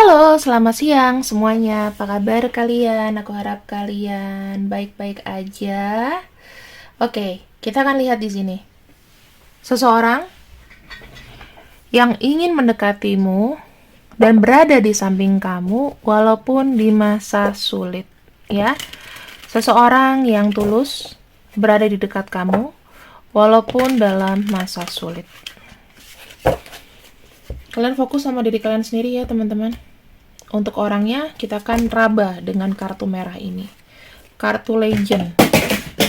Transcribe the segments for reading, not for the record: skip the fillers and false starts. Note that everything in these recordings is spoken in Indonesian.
Halo, selamat siang semuanya. Apa kabar kalian? Aku harap kalian baik-baik aja. Oke, kita akan lihat di sini. Seseorang yang ingin mendekatimu dan berada di samping kamu walaupun di masa sulit, ya. Seseorang yang tulus berada di dekat kamu walaupun dalam masa sulit. Kalian fokus sama diri kalian sendiri ya, teman-teman. Untuk orangnya, kita akan raba dengan kartu merah ini. Kartu legend.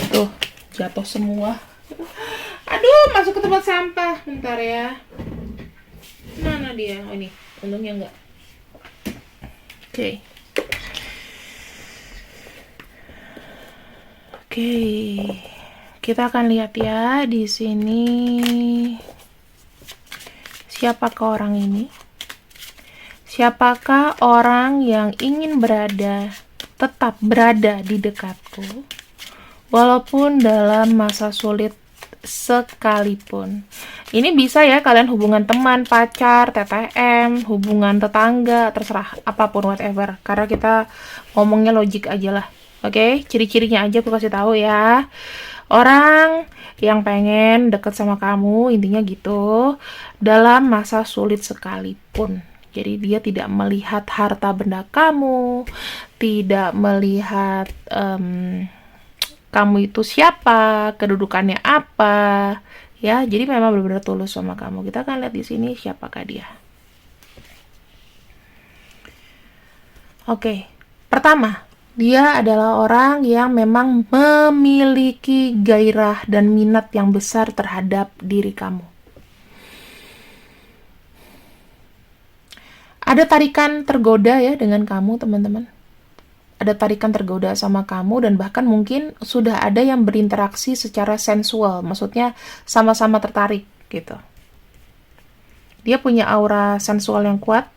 Tuh, jatuh semua. Aduh, masuk ke tempat sampah. Bentar ya. Mana dia? Oh, ini. Untungnya enggak. Oke. Oke. Kita akan lihat ya di sini. Siapakah orang ini? Siapakah orang yang ingin tetap berada di dekatku, walaupun dalam masa sulit sekalipun? Ini bisa ya kalian hubungan teman, pacar, TTM, hubungan tetangga, terserah, apapun, whatever. Karena kita ngomongnya logik aja lah. Oke, ciri-cirinya aja aku kasih tahu ya. Orang yang pengen deket sama kamu, intinya gitu, dalam masa sulit sekalipun. Jadi dia tidak melihat harta benda kamu, tidak melihat kamu itu siapa, kedudukannya apa, ya. Jadi memang benar-benar tulus sama kamu. Kita akan lihat di sini siapakah dia. Oke, pertama, dia adalah orang yang memang memiliki gairah dan minat yang besar terhadap diri kamu. Ada tarikan tergoda ya dengan kamu, teman-teman. Ada tarikan tergoda sama kamu, dan bahkan mungkin sudah ada yang berinteraksi secara sensual. Maksudnya sama-sama tertarik gitu. Dia punya aura sensual yang kuat.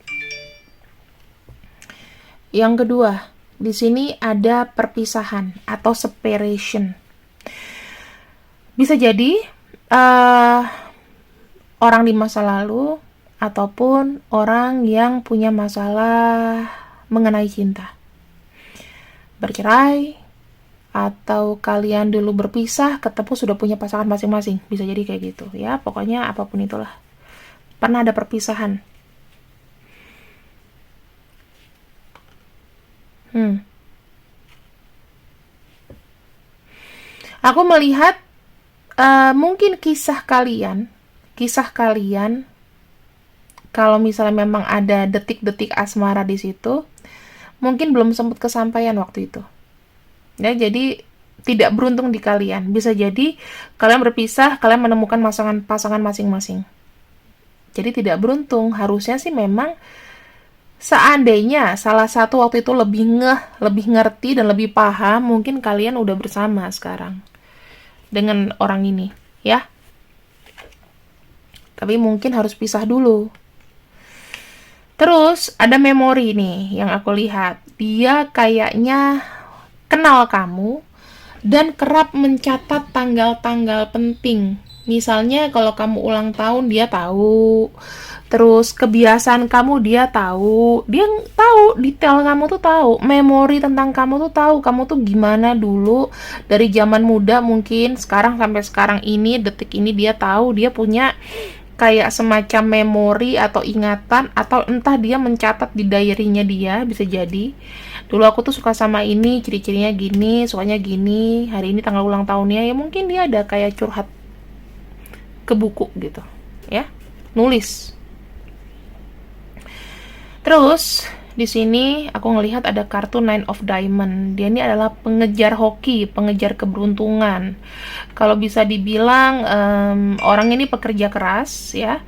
Yang kedua, di sini ada perpisahan atau separation. Bisa jadi orang di masa lalu ataupun orang yang punya masalah mengenai cinta, bercerai, atau kalian dulu berpisah, ketemu sudah punya pasangan masing-masing. Bisa jadi kayak gitu ya, pokoknya apapun itulah. Pernah ada perpisahan. Aku melihat mungkin kisah kalian kalau misalnya memang ada detik-detik asmara di situ, mungkin belum sempat kesampaian waktu itu. Ya, jadi tidak beruntung di kalian. Bisa jadi kalian berpisah, kalian menemukan pasangan masing-masing. Jadi tidak beruntung. Harusnya sih memang seandainya salah satu waktu itu lebih ngerti dan lebih paham, mungkin kalian udah bersama sekarang dengan orang ini, ya. Tapi mungkin harus pisah dulu. Terus ada memori nih yang aku lihat. Dia kayaknya kenal kamu dan kerap mencatat tanggal-tanggal penting. Misalnya kalau kamu ulang tahun dia tahu. Terus kebiasaan kamu dia tahu. Dia tahu detail kamu tuh tahu. Memori tentang kamu tuh tahu. Kamu tuh gimana dulu dari zaman muda mungkin sekarang sampai sekarang ini, detik ini dia tahu. Dia punya kayak semacam memori atau ingatan, atau entah dia mencatat di diary-nya dia, bisa jadi. Dulu aku tuh suka sama ini, ciri-cirinya gini, sukanya gini, hari ini tanggal ulang tahunnya, ya mungkin dia ada kayak curhat ke buku gitu, ya. Nulis. Terus di sini aku ngelihat ada kartu Nine of Diamond. Dia ini adalah pengejar hoki, pengejar keberuntungan. Kalau bisa dibilang orang ini pekerja keras ya,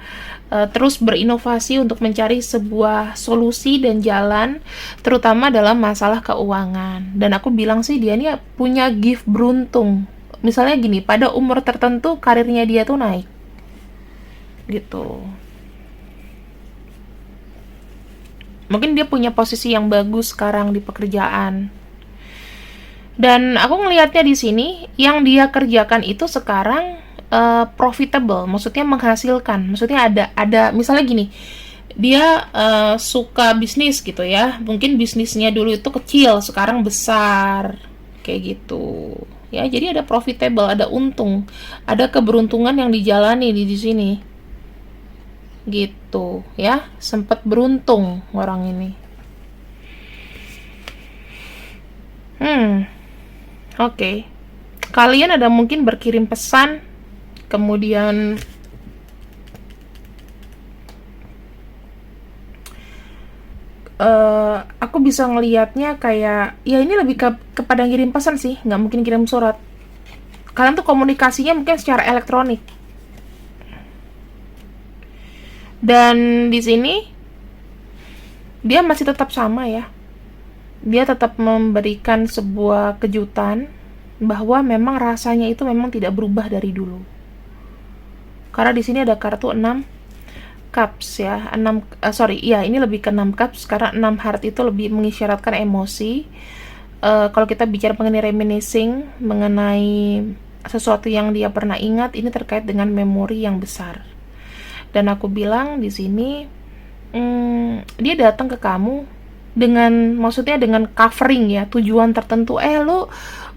terus berinovasi untuk mencari sebuah solusi dan jalan, terutama dalam masalah keuangan. Dan aku bilang sih dia ini punya gift beruntung. Misalnya gini, pada umur tertentu karirnya dia tuh naik, gitu. Mungkin dia punya posisi yang bagus sekarang di pekerjaan. Dan aku ngelihatnya di sini, yang dia kerjakan itu sekarang profitable, maksudnya menghasilkan. Maksudnya ada misalnya gini, Dia suka bisnis gitu ya. Mungkin bisnisnya dulu itu kecil, sekarang besar. Kayak gitu. Ya, jadi ada profitable, ada untung, ada keberuntungan yang dijalani di sini. Gitu ya, sempat beruntung orang ini. Oke. Kalian ada mungkin berkirim pesan, kemudian aku bisa ngelihatnya kayak, ya ini lebih kepada ngirim pesan sih, nggak mungkin kirim surat. Kalian tuh komunikasinya mungkin secara elektronik. Dan di sini dia masih tetap sama ya. Dia tetap memberikan sebuah kejutan bahwa memang rasanya itu memang tidak berubah dari dulu. Karena di sini ada kartu 6 cups ya. Ini lebih ke 6 cups karena 6 heart itu lebih mengisyaratkan emosi. Kalau kita bicara mengenai reminiscing, mengenai sesuatu yang dia pernah ingat, ini terkait dengan memori yang besar. Dan aku bilang di sini, dia datang ke kamu maksudnya dengan covering ya, tujuan tertentu.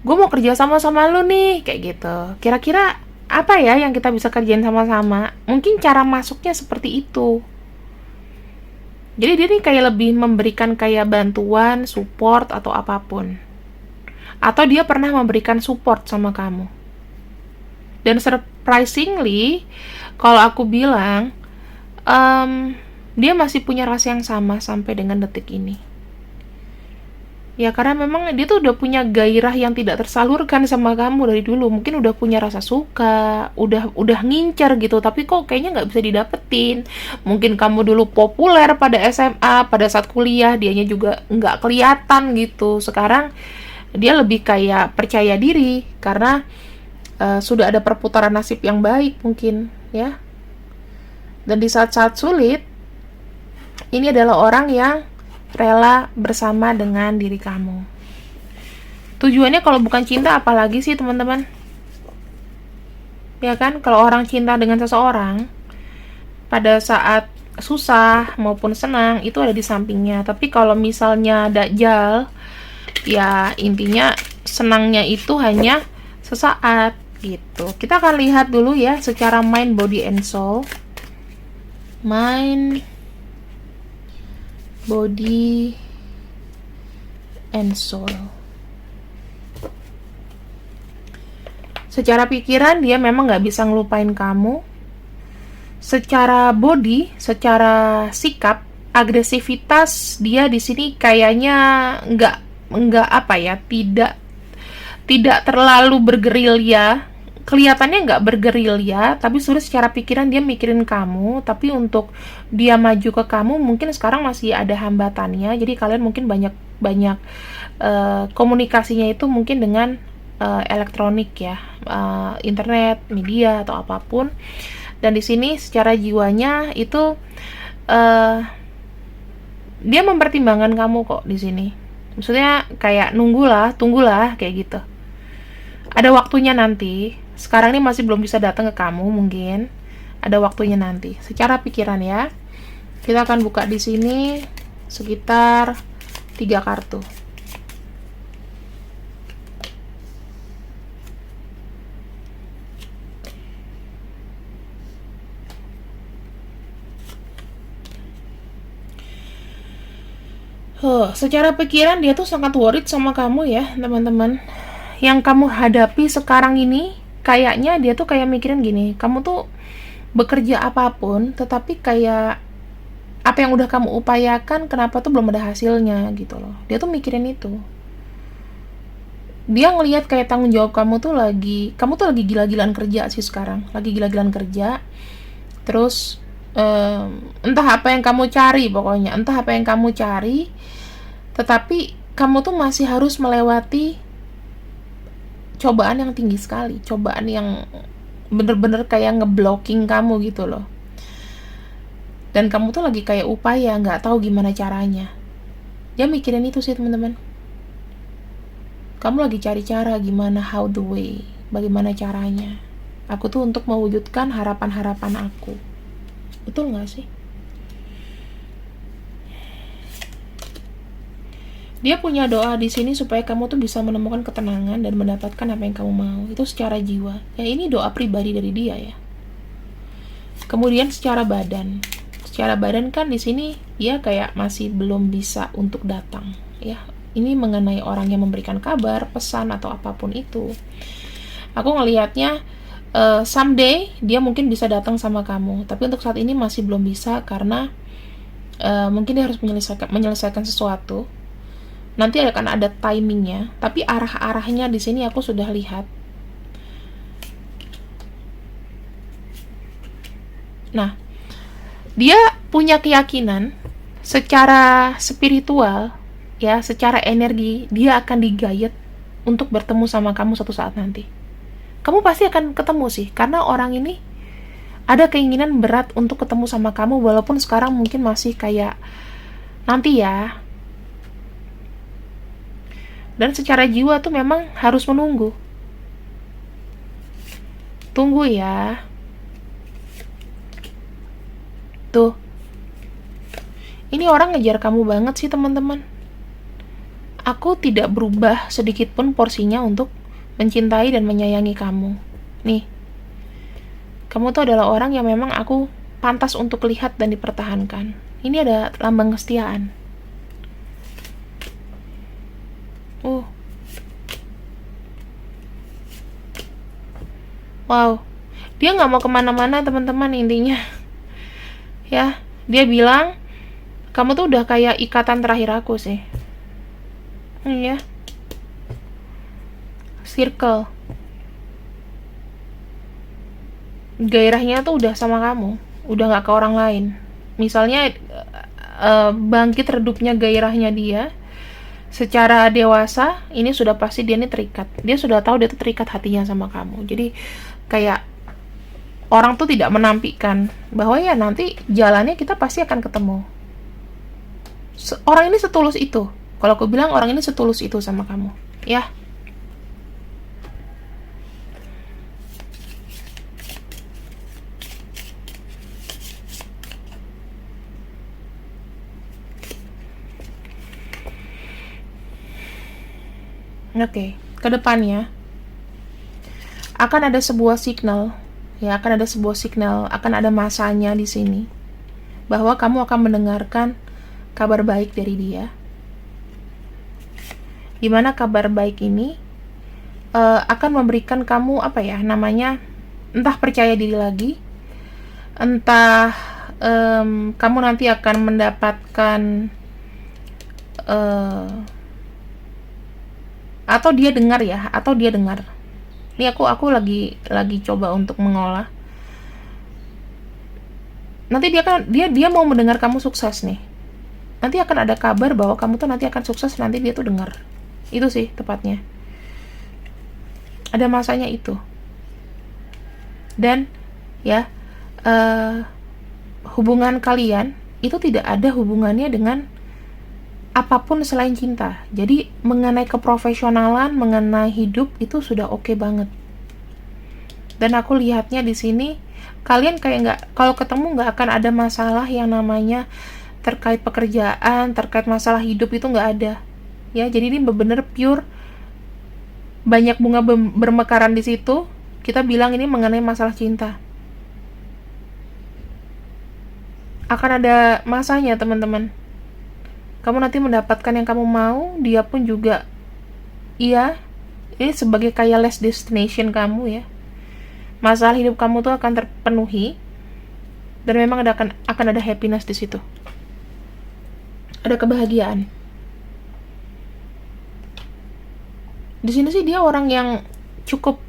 Gue mau kerja sama lu nih, kayak gitu. Kira-kira apa ya yang kita bisa kerjain sama-sama? Mungkin cara masuknya seperti itu. Jadi dia nih kayak lebih memberikan kayak bantuan, support atau apapun. Atau dia pernah memberikan support sama kamu. Dan surprisingly, kalau aku bilang, dia masih punya rasa yang sama sampai dengan detik ini. Ya karena memang dia tuh udah punya gairah yang tidak tersalurkan sama kamu dari dulu. Mungkin udah punya rasa suka, udah ngincer gitu, tapi kok kayaknya nggak bisa didapetin. Mungkin kamu dulu populer pada SMA, pada saat kuliah dianya juga nggak kelihatan gitu. Sekarang dia lebih kayak percaya diri karena sudah ada perputaran nasib yang baik mungkin ya. Dan di saat-saat sulit, ini adalah orang yang rela bersama dengan diri kamu. Tujuannya kalau bukan cinta apalagi sih teman-teman? Ya kan, kalau orang cinta dengan seseorang, pada saat susah maupun senang, itu ada di sampingnya. Tapi kalau misalnya dajjal, ya intinya senangnya itu hanya sesaat gitu. Kita akan lihat dulu ya secara mind, body, and soul. Mind, body, and soul. Secara pikiran dia memang nggak bisa ngelupain kamu. Secara body, secara sikap, agresivitas dia di sini kayaknya nggak apa ya, tidak terlalu bergerilya. Kelihatannya nggak bergerilya, tapi sudah secara pikiran dia mikirin kamu. Tapi untuk dia maju ke kamu mungkin sekarang masih ada hambatannya. Jadi kalian mungkin banyak komunikasinya itu mungkin dengan elektronik ya, internet, media atau apapun. Dan di sini secara jiwanya itu dia mempertimbangkan kamu kok di sini. Maksudnya kayak tunggulah kayak gitu. Ada waktunya nanti. Sekarang ini masih belum bisa datang ke kamu mungkin. Ada waktunya nanti. Secara pikiran ya. Kita akan buka di sini sekitar 3 kartu. Secara pikiran dia tuh sangat worried sama kamu ya, teman-teman. Yang kamu hadapi sekarang ini, kayaknya dia tuh kayak mikirin gini, kamu tuh bekerja apapun, tetapi kayak apa yang udah kamu upayakan, kenapa tuh belum ada hasilnya gitu loh. Dia tuh mikirin itu. Dia ngelihat kayak tanggung jawab kamu tuh lagi gila-gilaan kerja sih sekarang. Lagi gila-gilaan kerja. Terus entah apa yang kamu cari pokoknya, tetapi kamu tuh masih harus melewati cobaan yang tinggi sekali, cobaan yang bener-bener kayak ngeblocking kamu gitu loh. Dan kamu tuh lagi kayak upaya, nggak tahu gimana caranya. Dia mikirin itu sih teman-teman. Kamu lagi cari cara gimana, bagaimana caranya aku tuh untuk mewujudkan harapan-harapan aku. Betul nggak sih? Dia punya doa di sini supaya kamu tuh bisa menemukan ketenangan dan mendapatkan apa yang kamu mau. Itu secara jiwa. Ya ini doa pribadi dari dia ya. Kemudian secara badan. Secara badan kan di sini dia kayak masih belum bisa untuk datang ya. Ini mengenai orang yang memberikan kabar, pesan atau apapun itu. Aku ngelihatnya someday dia mungkin bisa datang sama kamu, tapi untuk saat ini masih belum bisa karena mungkin dia harus menyelesaikan sesuatu. Nanti akan ada timingnya, tapi arah-arahnya di sini aku sudah lihat. Nah, dia punya keyakinan secara spiritual, ya, secara energi, dia akan digayat untuk bertemu sama kamu suatu saat nanti. Kamu pasti akan ketemu sih, karena orang ini ada keinginan berat untuk ketemu sama kamu, walaupun sekarang mungkin masih kayak nanti ya. Dan secara jiwa tuh memang harus menunggu. Tunggu ya. Tuh. Ini orang ngejar kamu banget sih teman-teman. Aku tidak berubah sedikit pun porsinya untuk mencintai dan menyayangi kamu. Nih. Kamu tuh adalah orang yang memang aku pantas untuk lihat dan dipertahankan. Ini ada lambang kesetiaan. Wow, dia nggak mau kemana-mana teman-teman intinya. Ya, dia bilang, kamu tuh udah kayak ikatan terakhir aku sih. Iya. Circle. Gairahnya tuh udah sama kamu, udah nggak ke orang lain. Misalnya, bangkit redupnya gairahnya dia, secara dewasa, ini sudah pasti dia ini terikat. Dia sudah tahu dia tuh terikat hatinya sama kamu. Jadi, kayak orang tuh tidak menampilkan bahwa ya nanti jalannya kita pasti akan ketemu. Orang ini setulus itu. Kalau aku bilang orang ini setulus itu sama kamu, ya. Oke, kedepannya akan ada sebuah signal, ya akan ada sebuah signal, akan ada masanya di sini, bahwa kamu akan mendengarkan kabar baik dari dia. Dimana kabar baik ini akan memberikan kamu apa ya namanya, entah percaya diri lagi, entah kamu nanti akan mendapatkan atau dia dengar ya, atau dia dengar. Ini aku lagi coba untuk mengolah. Nanti dia mau mendengar kamu sukses nih. Nanti akan ada kabar bahwa kamu tuh nanti akan sukses, nanti dia tuh dengar. Itu sih tepatnya. Ada masanya itu. Dan ya hubungan kalian itu tidak ada hubungannya dengan apapun selain cinta. Jadi mengenai keprofesionalan, mengenai hidup itu sudah oke banget. Dan aku lihatnya di sini kalian kayak kalau ketemu nggak akan ada masalah yang namanya terkait pekerjaan, terkait masalah hidup, itu nggak ada. Ya, jadi ini benar-benar pure, banyak bunga bermekaran di situ. Kita bilang ini mengenai masalah cinta. Akan ada masanya teman-teman. Kamu nanti mendapatkan yang kamu mau, dia pun juga. Iya, ini sebagai kayak last destination kamu ya. Masalah hidup kamu tuh akan terpenuhi, dan memang akan ada happiness di situ. Ada kebahagiaan. Di sini sih dia orang yang cukup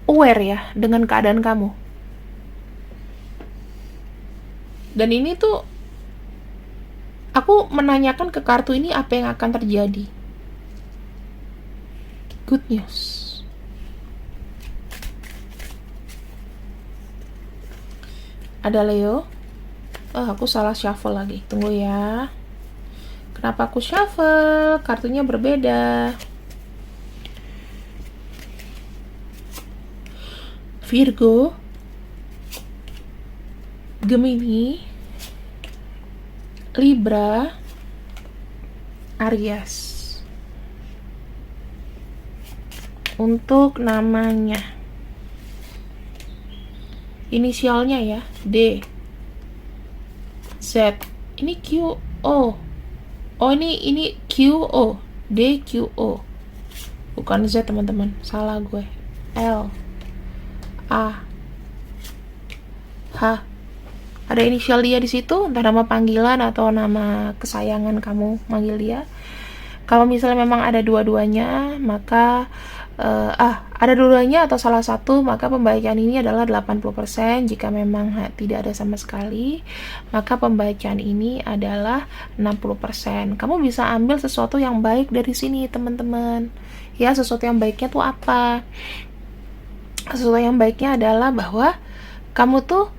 aware ya dengan keadaan kamu. Dan ini tuh aku menanyakan ke kartu ini apa yang akan terjadi. Good news. Ada Leo. Aku salah shuffle lagi. Tunggu ya. Kenapa aku shuffle? Kartunya berbeda. Virgo, Gemini, Libra, Aries. untuk namanya. Inisialnya ya, D, Z. Ini Q, O. Oh, ini Q, O. D, Q, O. Bukan Z, teman-teman. Salah gue. L, A, H. Ada inisial dia di situ, entah nama panggilan atau nama kesayangan kamu manggil dia. Kalau misalnya memang ada dua-duanya, maka ada dua-duanya atau salah satu, maka pembacaan ini adalah 80%. Jika memang tidak ada sama sekali, maka pembacaan ini adalah 60%. Kamu bisa ambil sesuatu yang baik dari sini, teman-teman. Ya, sesuatu yang baiknya tuh apa? Sesuatu yang baiknya adalah bahwa kamu tuh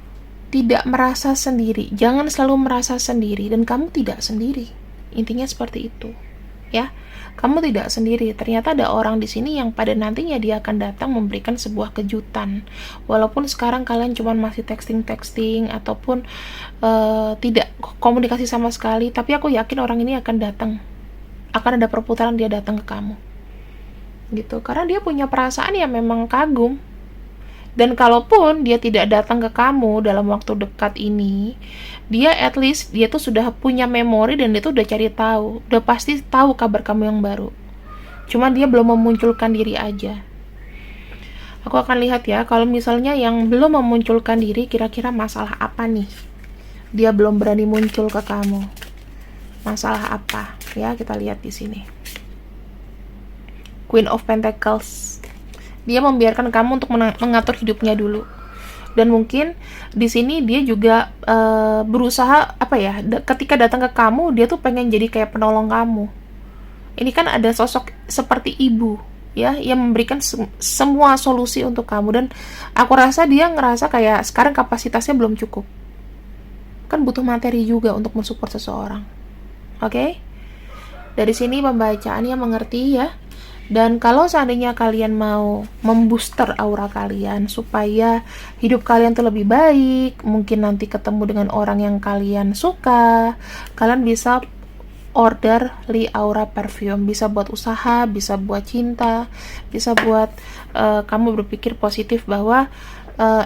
tidak merasa sendiri. Jangan selalu merasa sendiri, dan kamu tidak sendiri. Intinya seperti itu. Ya, kamu tidak sendiri. Ternyata ada orang di sini yang pada nantinya dia akan datang memberikan sebuah kejutan. Walaupun sekarang kalian cuma masih texting ataupun tidak komunikasi sama sekali, tapi aku yakin orang ini akan datang. Akan ada perputaran dia datang ke kamu. Gitu. Karena dia punya perasaan yang memang kagum. Dan kalaupun dia tidak datang ke kamu dalam waktu dekat ini, dia at least dia tuh sudah punya memori dan dia tuh udah cari tahu, udah pasti tahu kabar kamu yang baru. Cuma dia belum memunculkan diri aja. Aku akan lihat ya, kalau misalnya yang belum memunculkan diri, kira-kira masalah apa nih? Dia belum berani muncul ke kamu. Masalah apa? Ya, kita lihat di sini. Queen of Pentacles. Dia membiarkan kamu untuk mengatur hidupnya dulu. Dan mungkin di sini dia juga berusaha ketika datang ke kamu, dia tuh pengen jadi kayak penolong kamu. Ini kan ada sosok seperti ibu, ya, yang memberikan semua solusi untuk kamu. Dan aku rasa dia ngerasa kayak sekarang kapasitasnya belum cukup. Kan butuh materi juga untuk mensupport seseorang. Oke? Dari sini pembacaannya mengerti ya. Dan kalau seandainya kalian mau membooster aura kalian supaya hidup kalian tuh lebih baik, mungkin nanti ketemu dengan orang yang kalian suka, kalian bisa order Li Aura Perfume. Bisa buat usaha, bisa buat cinta, bisa buat kamu berpikir positif bahwa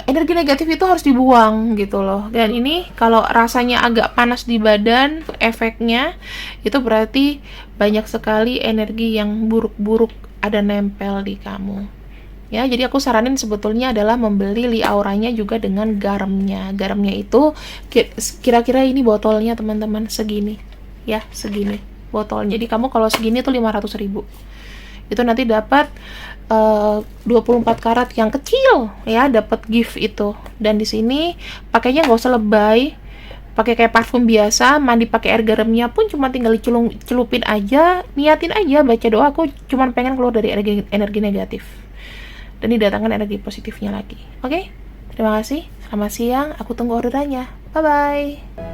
energi negatif itu harus dibuang gitu loh. Dan ini kalau rasanya agak panas di badan, efeknya itu berarti banyak sekali energi yang buruk-buruk ada nempel di kamu. Ya, jadi aku saranin sebetulnya adalah membeli Li Auranya juga dengan garamnya. Garamnya itu kira-kira ini botolnya teman-teman segini. Ya, segini botolnya. Jadi kamu kalau segini tuh 500.000. Itu nanti dapat 24 karat yang kecil ya, dapat gift itu. Dan di sini pakainya nggak usah lebay, pakai kayak parfum biasa, mandi pakai air garamnya pun cuma tinggal celupin aja, niatin aja baca doa, aku cuma pengen keluar dari energi negatif dan didatangkan energi positifnya lagi. Oke? Terima kasih. Selamat siang, aku tunggu orderannya. Bye bye.